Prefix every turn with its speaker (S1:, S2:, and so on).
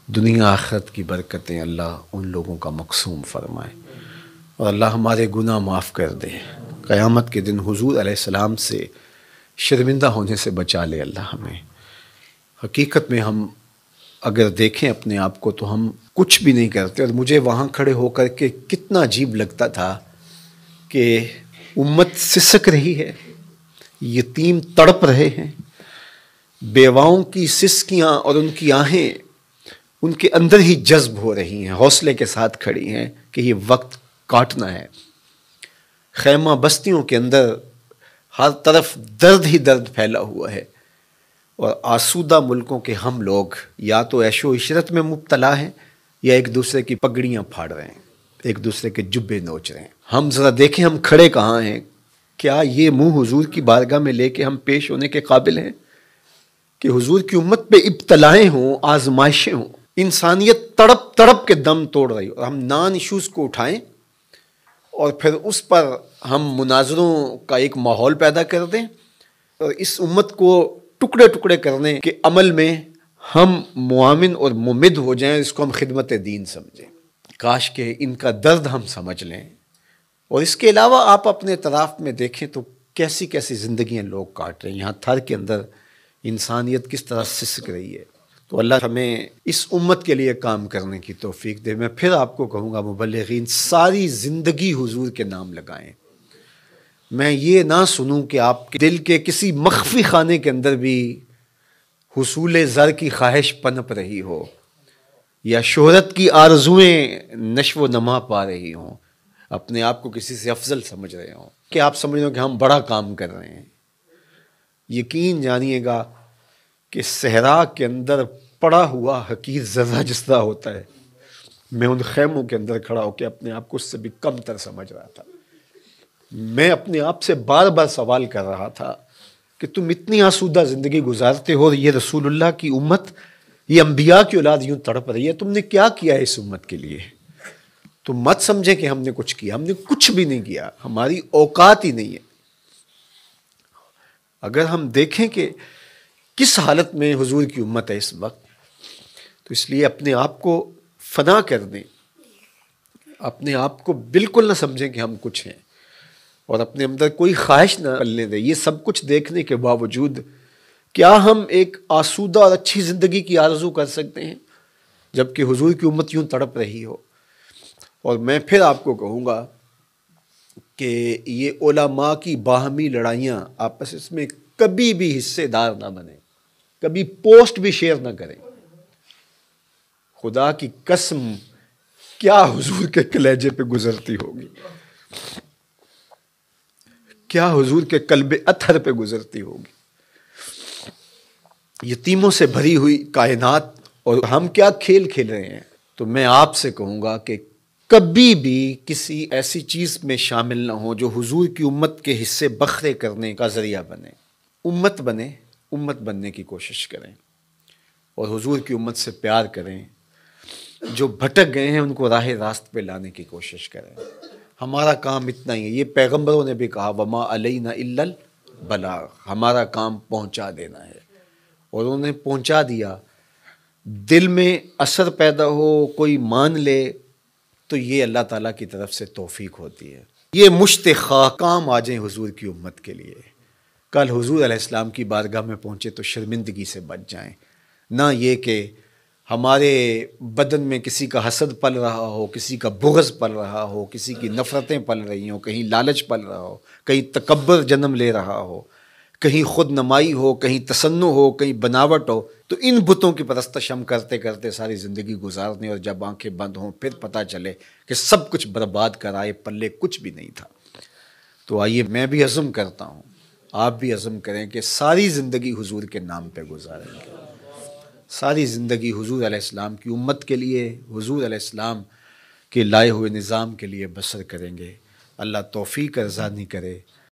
S1: دنیا آخرت کی برکتیں اللہ ان لوگوں کا مقسوم فرمائے، اور اللہ ہمارے گناہ معاف کر دے، قیامت کے دن حضور علیہ السلام سے شرمندہ ہونے سے بچا لے اللہ ہمیں۔ حقیقت میں ہم اگر دیکھیں اپنے آپ کو تو ہم کچھ بھی نہیں کرتے، اور مجھے وہاں کھڑے ہو کر کے کتنا عجیب لگتا تھا کہ امت سسک رہی ہے، یتیم تڑپ رہے ہیں، بیواؤں کی سسکیاں اور ان کی آہیں ان کے اندر ہی جذب ہو رہی ہیں، حوصلے کے ساتھ کھڑی ہیں کہ یہ وقت کاٹنا ہے۔ خیمہ بستیوں کے اندر ہر طرف درد ہی درد پھیلا ہوا ہے، اور آسودہ ملکوں کے ہم لوگ یا تو عیش و عشرت میں مبتلا ہیں یا ایک دوسرے کی پگڑیاں پھاڑ رہے ہیں، ایک دوسرے کے جبے نوچ رہے ہیں۔ ہم ذرا دیکھیں ہم کھڑے کہاں ہیں؟ کیا یہ منہ حضور کی بارگاہ میں لے کے ہم پیش ہونے کے قابل ہیں کہ حضور کی امت پہ ابتلائیں ہوں، آزمائشیں ہوں، انسانیت تڑپ تڑپ کے دم توڑ رہی ہو، اور ہم نان ایشوز کو اٹھائیں اور پھر اس پر ہم مناظروں کا ایک ماحول پیدا کر دیں، اور اس امت کو ٹکڑے ٹکڑے کرنے کے عمل میں ہم معاون اور ممد ہو جائیں، اس کو ہم خدمت دین سمجھیں۔ کاش کہ ان کا درد ہم سمجھ لیں۔ اور اس کے علاوہ آپ اپنے اطراف میں دیکھیں تو کیسی کیسی زندگیاں لوگ کاٹ رہے ہیں، یہاں تھر کے اندر انسانیت کس طرح سسک رہی ہے۔ تو اللہ ہمیں اس امت کے لیے کام کرنے کی توفیق دے۔ میں پھر آپ کو کہوں گا مبلغین ساری زندگی حضور کے نام لگائیں۔ میں یہ نہ سنوں کہ آپ کے دل کے کسی مخفی خانے کے اندر بھی حصول زر کی خواہش پنپ رہی ہو، یا شہرت کی آرزوئیں نشو و نما پا رہی ہوں، اپنے آپ کو کسی سے افضل سمجھ رہے ہوں، کہ آپ سمجھ رہے ہو کہ ہم بڑا کام کر رہے ہیں۔ یقین جانیے گا کہ صحرا کے اندر پڑا ہوا حقیر ذرہ جس طرح ہوتا ہے، میں ان خیموں کے اندر کھڑا ہو کے اپنے آپ کو اس سے بھی کم تر سمجھ رہا تھا۔ میں اپنے آپ سے بار بار سوال کر رہا تھا کہ تم اتنی آسودہ زندگی گزارتے ہو، اور یہ رسول اللہ کی امت، یہ انبیاء کی اولاد یوں تڑپ رہی ہے، تم نے کیا کیا ہے اس امت کے لیے؟ تم مت سمجھیں کہ ہم نے کچھ کیا، ہم نے کچھ بھی نہیں کیا، ہماری اوقات ہی نہیں ہے۔ اگر ہم دیکھیں کہ کس حالت میں حضور کی امت ہے اس وقت، تو اس لیے اپنے آپ کو فنا کر دیں، اپنے آپ کو بالکل نہ سمجھیں کہ ہم کچھ ہیں، اور اپنے اندر کوئی خواہش نہ پلنے دیں۔ یہ سب کچھ دیکھنے کے باوجود کیا ہم ایک آسودہ اور اچھی زندگی کی آرزو کر سکتے ہیں جبکہ حضور کی امت یوں تڑپ رہی ہو؟ اور میں پھر آپ کو کہوں گا کہ یہ علماء کی باہمی لڑائیاں آپس میں کبھی بھی حصے دار نہ بنیں، کبھی پوسٹ بھی شیئر نہ کریں۔ خدا کی قسم کیا حضور کے کلیجے پہ گزرتی ہوگی، کیا حضور کے قلب اطہر پہ گزرتی ہوگی۔ یتیموں سے بھری ہوئی کائنات، اور ہم کیا کھیل کھیل رہے ہیں۔ تو میں آپ سے کہوں گا کہ کبھی بھی کسی ایسی چیز میں شامل نہ ہو جو حضور کی امت کے حصے بکھرے کرنے کا ذریعہ بنے۔ امت بنے، امت بننے کی کوشش کریں، اور حضور کی امت سے پیار کریں۔ جو بھٹک گئے ہیں ان کو راہ راست پہ لانے کی کوشش کریں۔ ہمارا کام اتنا ہی ہے، یہ پیغمبروں نے بھی کہا وما علینا الا البلاغ، ہمارا کام پہنچا دینا ہے، اور انہوں نے پہنچا دیا۔ دل میں اثر پیدا ہو، کوئی مان لے، تو یہ اللہ تعالیٰ کی طرف سے توفیق ہوتی ہے۔ یہ مشت خواہ کام آ جائیں حضور کی امت کے لیے، کل حضور علیہ السلام کی بارگاہ میں پہنچے تو شرمندگی سے بچ جائیں، نہ یہ کہ ہمارے بدن میں کسی کا حسد پل رہا ہو، کسی کا بغض پل رہا ہو، کسی کی نفرتیں پل رہی ہوں، کہیں لالچ پل رہا ہو، کہیں تکبر جنم لے رہا ہو، کہیں خود نمائی ہو، کہیں تصنع ہو، کہیں بناوٹ ہو، تو ان بتوں کی پرستش ہم کرتے کرتے ساری زندگی گزارنے، اور جب آنکھیں بند ہوں پھر پتہ چلے کہ سب کچھ برباد کرائے، پلے کچھ بھی نہیں تھا۔ تو آئیے میں بھی عزم کرتا ہوں، آپ بھی عزم کریں کہ ساری زندگی حضور کے نام پہ گزاریں گے، ساری زندگی حضور علیہ السلام کی امت کے لیے، حضور علیہ السلام کے لائے ہوئے نظام کے لیے بسر کریں گے۔ اللہ توفیق ارزانی کرے۔